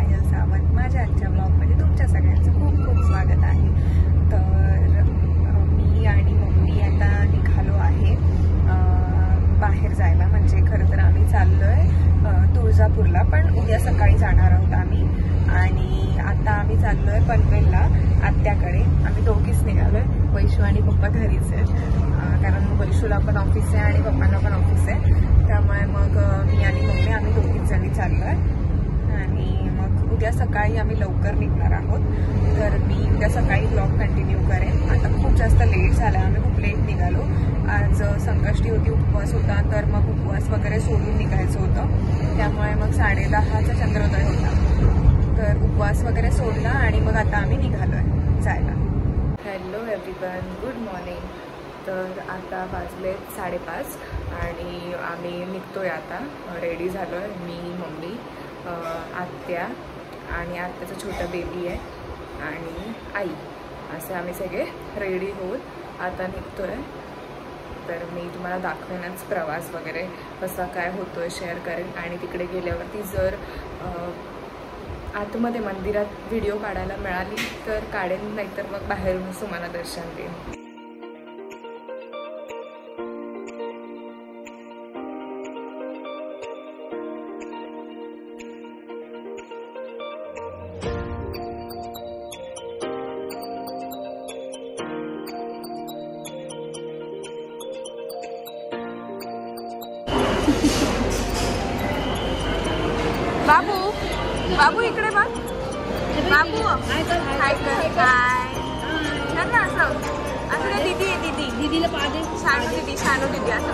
पायल सावंत. माझ्या आजच्या ब्लॉगमध्ये तुमच्या सगळ्यांचं खूप खूप स्वागत आहे. तर मी आणि मम्मी आता निघालो आहे बाहेर जायला. म्हणजे खरं तर आम्ही चाललोय तुळजापूरला, पण उद्या सकाळी जाणार आहोत आम्ही. आणि आता आम्ही चाललोय पनवेलला आत्याकडे. आम्ही दोघीच निघालोय, वैशू आणि पप्पा घरीच आहेत. कारण वैशूला पण ऑफिस आहे आणि पप्पांना पण ऑफिस आहे. त्यामुळे मग मी आणि मम्मी आम्ही दोघीच जणी चाललोय. आणि मग उद्या सकाळी आम्ही लवकर निघणार आहोत. तर मी उद्या सकाळी ब्लॉग कंटिन्यू करेन. आता खूप जास्त लेट झाला, आम्ही खूप लेट निघालो. आज संकष्टी होती, उपवास होता, तर मग उपवास वगैरे सोडून निघायचं होतं. त्यामुळे मग 10:30चा चंद्रोदय होता. तर उपवास वगैरे सोडला आणि मग आता आम्ही निघालोय जायला. Hello everyone, good morning. तर आता वाजले 5:30 आणि आम्ही निघतोय आता. रेडी झालो आहे मी, मम्मी, आत्या आणि आत्याचं छोटं बेबी आहे आणि आई. असे आम्ही सगळे रेडी होत आता निघतोय. तर मी तुम्हाला दाखवेनच प्रवास वगैरे कसा काय होतोय, शेअर करेन. आणि तिकडे गेल्यावरती जर आतमध्ये मंदिरात व्हिडिओ काढायला मिळाली तर काढेन, नाहीतर मग बाहेरूनच तुम्हाला दर्शन देईन. बाबू, बाबू इकडे बघ. बाबू हाय कर, हाय कर ना. असं असं दीदी आहे, दीदी, दीदीला पाहते. शानू दीदी, शानू दीदी असं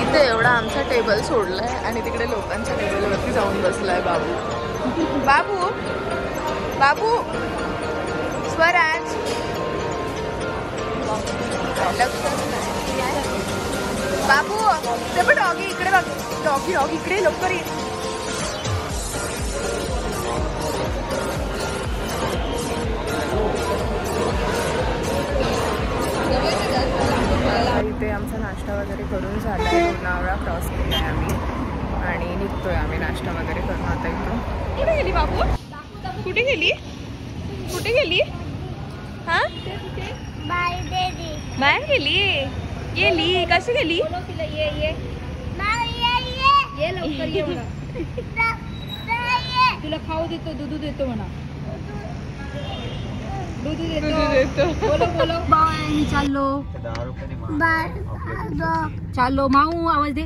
इथे एवढा आमचा टेबल सोडलाय आणि तिकडे लोकांच्या टेबलवरती जाऊन बसलाय बाबू. बाबू, बाबू, स्वराज, बाबू, ते पण डॉगी इकडे बघ. डॉगी, डॉगी इकडे लवकर ये. इथे आमचा नाश्ता वगैरे करून झाला आहे. लोणावळा क्रॉस केला आहे आम्ही आणि निघतोय आम्ही नाश्ता वगैरे करून आता इथून. कुठे गेली बाबू? कुठे गेली? कुठे गेली? हा, बाहेर गेली. गेली कशी गेली? ये लवकर ये म्हणा. तुला खाऊ देतो, दूध देतो म्हणा. दूध देतो. बोलो बोलो. बाय, मी चाललो. चाललो माऊ, आवाज दे.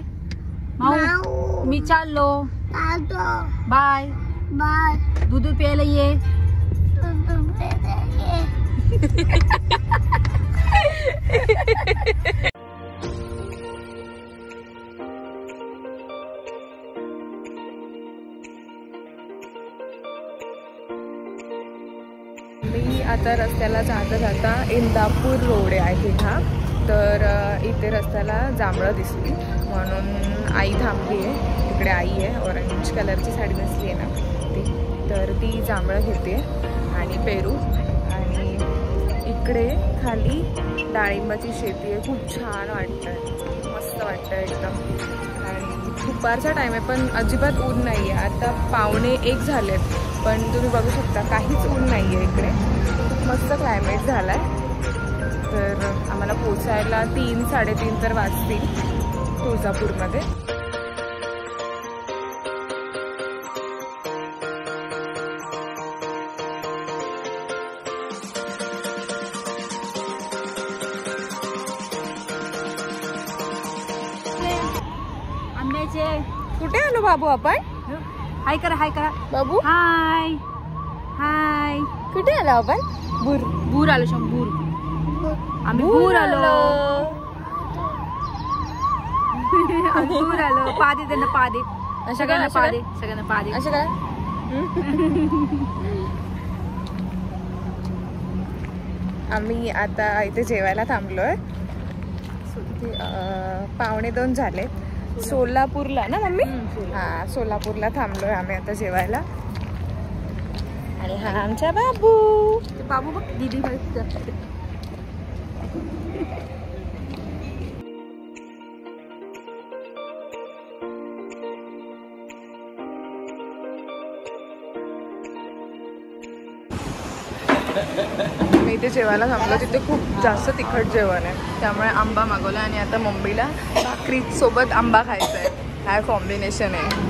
माऊ, मी चाललो. Bye bye. दूध प्यायला ये. मी आता रस्त्याला जाता जाता इंदापूर रोड आहे आय थिंक हा. तर इथे रस्त्याला जांभळं दिसली म्हणून आई थांबली आहे. इकडे आई आहे, ऑरेंज कलरची साडी नेसली आहे ना ती. तर ती जांभळं घेते आणि पेरू. आणि इकडे खाली डाळिंबाची शेती आहे. खूप छान वाटतं, मस्त वाटतं एकदम. आणि दुपारचा टाईम आहे पण अजिबात ऊन नाही आहे. आता 12:45 झालेत पण तुम्ही बघू शकता काहीच ऊन नाही आहे इकडे. मस्त क्लायमेट झाला आहे. तर आम्हाला पोचायला 3-3:30 तर वाजतील तुळजापूरमध्ये. आंब्याचे कुठे आलो बाबू आपण? हाय करा, हाय करा बाबू. हाय हाय. कुठे आलो आपण? बूर, बूर आलो. शंभूर, आम्ही बूर आलो. आम्ही बूर आलो. पादे त्यांना पादे, सगळ्यांना पादे, सगळ्यांना पादे. असं काय? आम्ही आता इथे जेवायला थांबलोय. 1:45 झाले. सोलापूरला ना मम्मी? हा, सोलापूरला थांबलोय आम्ही आता जेवायला. आणि हा आमचा बाबू. बाबू बघ, दीदी मी इथे जेवायला थांबलो, तिथे खूप जास्त तिखट जेवण आहे, त्यामुळे आंबा मागवला आणि आता मम्मीला भाकरी सोबत आंबा खायचा आहे. काय कॉम्बिनेशन आहे.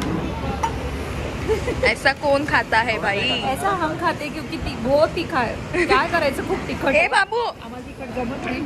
ऐसा कौन खाता है भाई? ऐसा हम खाते क्योंकि बहुत तीखा है. काय करायचं, खूप तिखट. हे बाबू आम्हाला तिखट जमत नाही.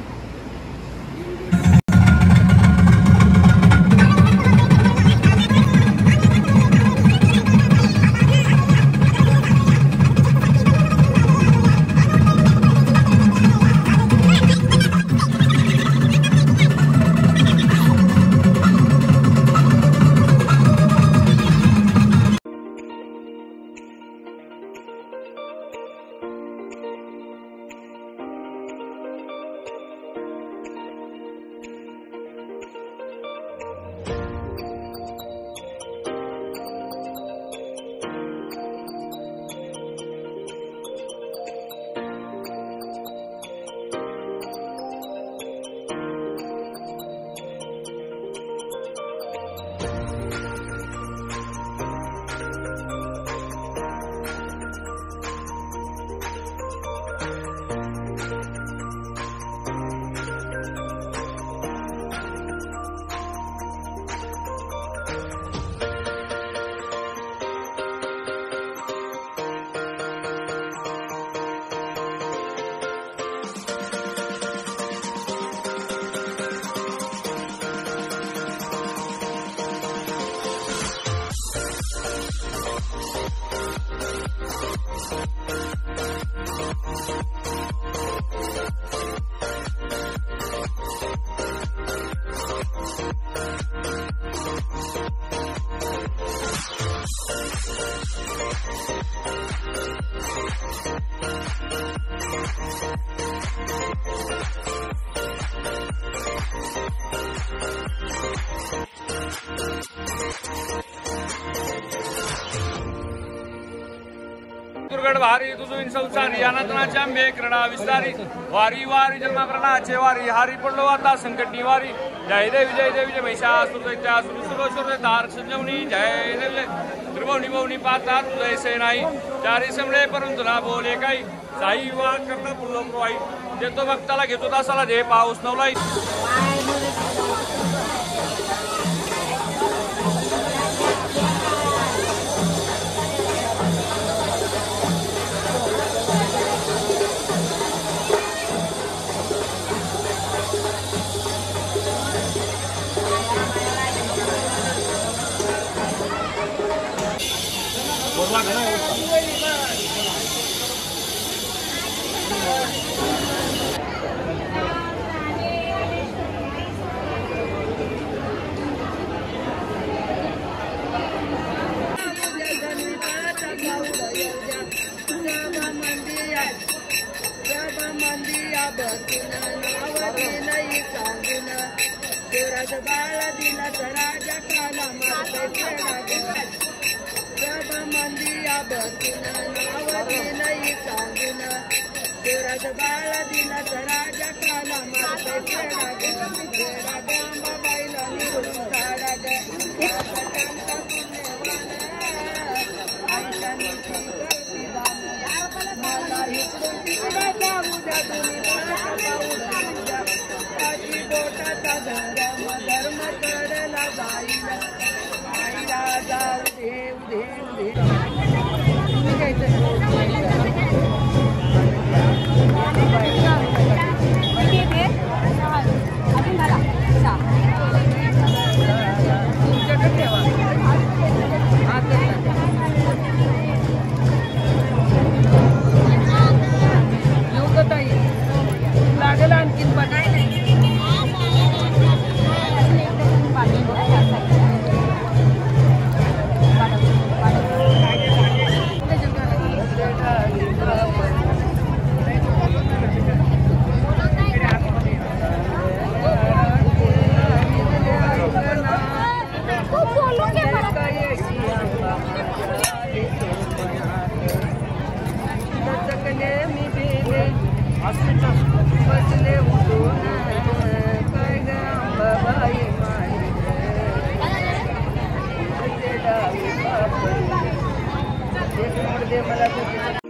दुर्गड वारी तुझुइन संसारी अनाथनाचे आंबे क्रीडा विस्तारी वारी वारी जन्माकरणाचे वारी हारी पडलो आता संकटनी वारी जय देवी जय महिषासुर दैत्यासुर सुरोसुर तारक संजीवनी जय देवी त्रिभुवनी भवनी पाहता तुझे ऐसे नाही चारी समळे परंतु ना बोले काही साई वार करता पुढलो प्रवाही देतो भक्ताला घेतो तासाला दे पाऊस नवलाई. बाळा दिला राजा काला सब मंदिया बसून नाव दिलंय सांगून देवराज बाळा दिला राजा काला मारते खेळा गांबा बाईला निवडून काढा मला इकडून तिकडे जाऊ द्या तुम्ही बोटाचा धर्म करला बाईला बाईला जाऊ देव देव लागेल आणखीन बघायला बसले उठून काय ग अंबाबाई माई मला